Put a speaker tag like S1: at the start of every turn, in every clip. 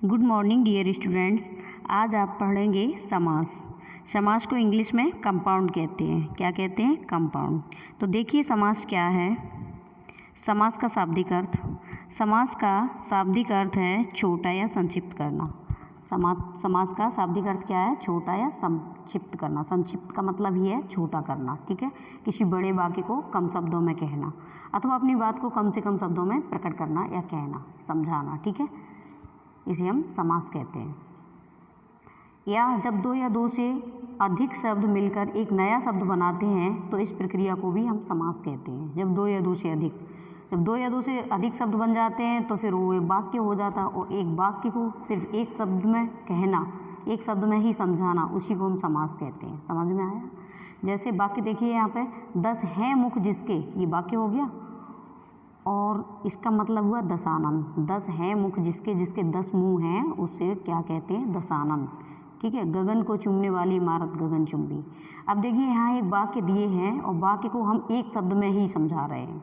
S1: Good morning dear students. आज आप पढ़ेंगे समास। समास को इंग्लिश में कंपाउंड कहते हैं। क्या कहते हैं? कंपाउंड। तो देखिए समास क्या है। समास का शाब्दिक अर्थ। समास का शाब्दिक अर्थ है छोटा या संक्षिप्त करना। समास का शाब्दिक अर्थ क्या है? छोटा या संक्षिप्त करना। संक्षिप्त का मतलब ही है छोटा करना। ठीक है, किसी बड़े वाक्य को कम शब्दों में कहना अथवा अपनी बात को कम से कम शब्दों में प्रकट करना या कहना, समझाना। ठीक है, इसे हम समास कहते हैं। या जब दो या दो से अधिक शब्द मिलकर एक नया शब्द बनाते हैं तो इस प्रक्रिया को भी हम समास कहते हैं। जब दो या दो से अधिक शब्द बन जाते हैं तो फिर वो एक वाक्य हो जाता है, और एक वाक्य को सिर्फ एक शब्द में कहना, एक शब्द में ही समझाना, उसी को हम समास कहते हैं। समझ में आया? जैसे वाक्य देखिए यहाँ पे, 10 हैं मुख जिसके, ये वाक्य हो गया, और इसका मतलब हुआ दशानन। 10 हैं मुख जिसके, जिसके 10 मुंह हैं, उसे क्या कहते हैं? दशानन। ठीक है, गगन को चूमने वाली इमारत गगनचुंबी। अब देखिए यहाँ एक वाक्य दिए हैं और वाक्य को हम एक शब्द में ही समझा रहे हैं।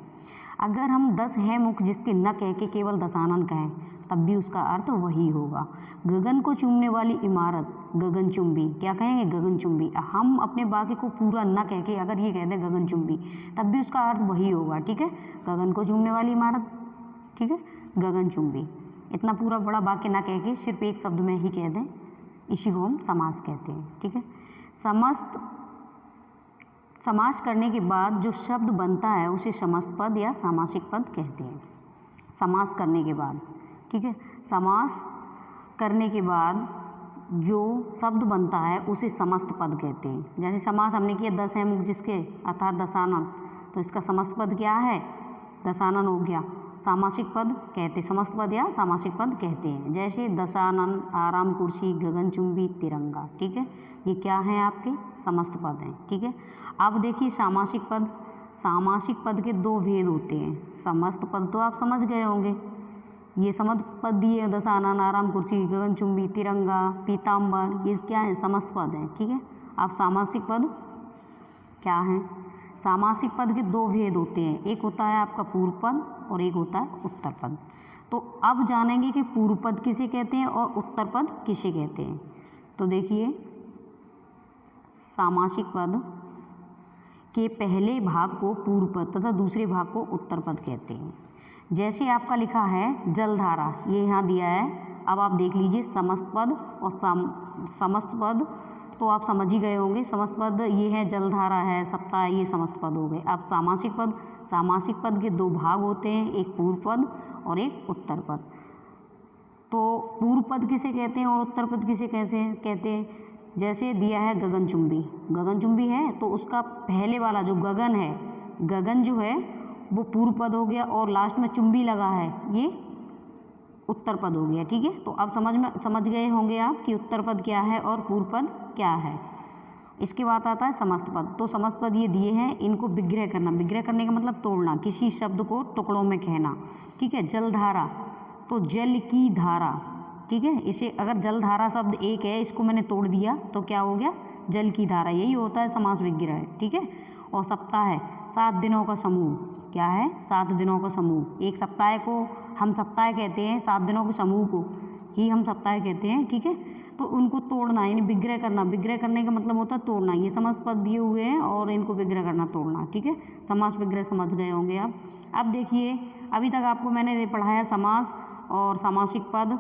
S1: अगर हम 10 हैं मुख जिसके न कह के केवल दशानन कहें तब भी उसका अर्थ वही होगा। गगन को चूमने वाली इमारत गगनचुंबी, क्या कहेंगे? गगनचुंबी। हम अपने वाक्य को पूरा न कह के अगर ये कह दें गगनचुंबी, तब भी उसका अर्थ वही होगा। ठीक है, गगन को चूमने वाली इमारत, ठीक है, गगनचुंबी। इतना पूरा बड़ा वाक्य ना कह के सिर्फ एक शब्द में ही कह दें, इसी को हम समास कहते हैं। ठीक है, समास करने के बाद जो शब्द बनता है उसे समस्त पद या सामासिक पद कहते हैं। समास करने के बाद, ठीक है, समास करने के बाद जो शब्द बनता है उसे समस्त पद कहते हैं। जैसे समास हमने किया 10 हैं मुख जिसके, अर्थात दशानन, तो इसका समस्त पद क्या है? दशानन हो गया। सामासिक पद कहते, समस्त पद या सामासिक पद कहते हैं। जैसे दशानन, आराम कुर्सी, गगनचुंबी, तिरंगा। ठीक है, ये क्या हैं? आपके समस्त पद हैं। ठीक है, अब देखिए सामासिक पद। सामासिक पद के दो भेद होते हैं। समस्त पद तो आप समझ गए होंगे, ये समस्त पद दिए, दशानन, आराम कुर्सी, गगनचुंबी, तिरंगा, पीताम्बर, ये क्या है? समस्त पद हैं। ठीक है, अब सामासिक पद क्या हैं? सामासिक पद के दो भेद होते हैं, एक होता है आपका पूर्व पद और एक होता है उत्तर पद। तो अब जानेंगे कि पूर्व पद किसे कहते हैं और उत्तर पद किसे कहते हैं। तो देखिए, सामासिक पद के पहले भाग को पूर्व पद तथा दूसरे भाग को उत्तर पद कहते हैं। जैसे आपका लिखा है जलधारा, ये यहाँ दिया है। अब आप देख लीजिए समस्त पद और समस्त पद तो आप समझ ही गए होंगे। समस्त पद ये है, जलधारा है, सप्ताह, ये समस्त पद हो गए। अब सामासिक पद, सामासिक पद के दो भाग होते हैं, एक पूर्व पद और एक उत्तर पद। तो पूर्व पद किसे कहते हैं और उत्तर पद किसे कहते हैं? जैसे दिया है गगनचुंबी, गगनचुंबी है तो उसका पहले वाला जो गगन है, गगन जो है वो पूर्व पद हो गया, और लास्ट में चुंबी लगा है, ये उत्तर पद हो गया। ठीक है, तो अब समझ गए होंगे आप कि उत्तर पद क्या है और पूर्व पद क्या है। इसके बाद आता है समस्त पद। तो समस्त पद ये दिए हैं, इनको विग्रह करना। विग्रह करने का मतलब तोड़ना, किसी शब्द को टुकड़ों में कहना। ठीक है, जलधारा तो जल की धारा। ठीक है, इसे अगर जलधारा शब्द एक है, इसको मैंने तोड़ दिया तो क्या हो गया? जल की धारा। यही होता है समास विग्रह। ठीक है, और सप्ताह है 7 दिनों का समूह। क्या है? 7 दिनों का समूह। एक सप्ताह को हम सप्ताह कहते हैं, 7 दिनों के समूह को ही हम सप्ताह कहते हैं। ठीक है, तो उनको तोड़ना यानी विग्रह करना। विग्रह करने का मतलब होता है तोड़ना। ये समस्त पद दिए हुए हैं और इनको विग्रह करना, तोड़ना। ठीक है, समास विग्रह समझ गए होंगे आप। अब देखिए, अभी तक आपको मैंने पढ़ाया समास और सामासिक पद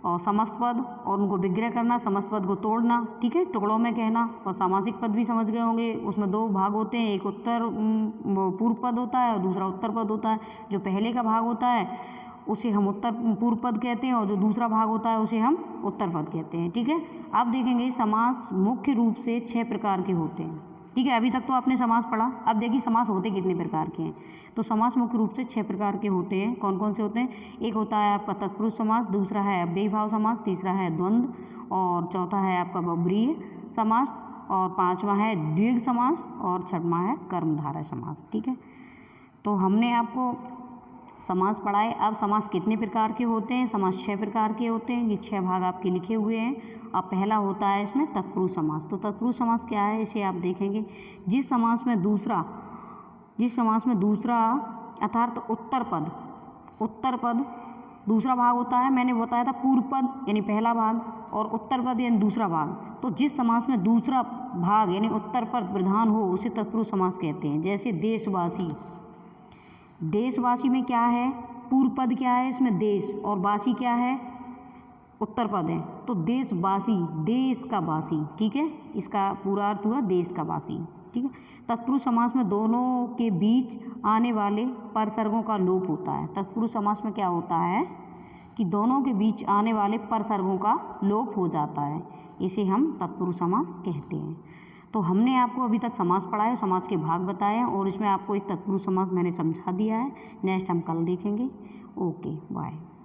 S1: और समस्त पद, और उनको विग्रह करना, समस्त पद को तोड़ना, ठीक है, टुकड़ों में कहना। और सामासिक पद भी समझ गए होंगे, उसमें दो भाग होते हैं, एक पूर्व पद होता है और दूसरा उत्तर पद होता है। जो पहले का भाग होता है उसे हम पूर्व पद कहते हैं, और जो दूसरा भाग होता है उसे हम उत्तर पद कहते हैं। ठीक है, अब देखेंगे समास मुख्य रूप से 6 प्रकार के होते हैं। ठीक है, अभी तक तो आपने समास पढ़ा। अब देखिए समास होते कितने प्रकार के हैं। तो समास मुख्य रूप से 6 प्रकार के होते हैं। कौन कौन से होते हैं? एक होता है आपका तत्पुरुष समास, दूसरा है अव्ययी भाव समास, तीसरा है द्वंद्व, और चौथा है आपका बहुब्रीहि समास, और पांचवा है द्विग समास, और छठवां है कर्मधारय समास। ठीक है, तो हमने आपको समास पढ़ाए। अब समास कितने प्रकार के होते हैं? समास 6 प्रकार के होते हैं। ये 6 भाग आपके लिखे हुए हैं। अब पहला होता है इसमें तत्पुरुष समास। तो तत्पुरुष समास क्या है, इसे आप देखेंगे। जिस समास में दूसरा अर्थात उत्तर पद दूसरा भाग होता है, मैंने बताया था पूर्व पद यानी पहला भाग और उत्तर पद यानी दूसरा भाग। तो जिस समास में दूसरा भाग यानी उत्तर पद प्रधान हो उसे तत्पुरुष समास कहते हैं। जैसे देशवासी, देशवासी में क्या है, पूर्व पद क्या है, इसमें देश, और वासी क्या है, उत्तर पद है। तो देशवासी, देश का वासी, ठीक है, इसका पूरा अर्थ हुआ देश का वासी, ठीक है। तत्पुरुष समास में दोनों के बीच आने वाले परसर्गों का लोप होता है। तत्पुरुष समास में क्या होता है कि दोनों के बीच आने वाले परसर्गों का लोप हो जाता है, इसे हम तत्पुरुष समास कहते हैं। तो हमने आपको अभी तक समास पढ़ा है, समास के भाग बताए हैं और इसमें आपको एक तत्पुरुष समास मैंने समझा दिया है। नेक्स्ट हम कल देखेंगे। Okay, bye.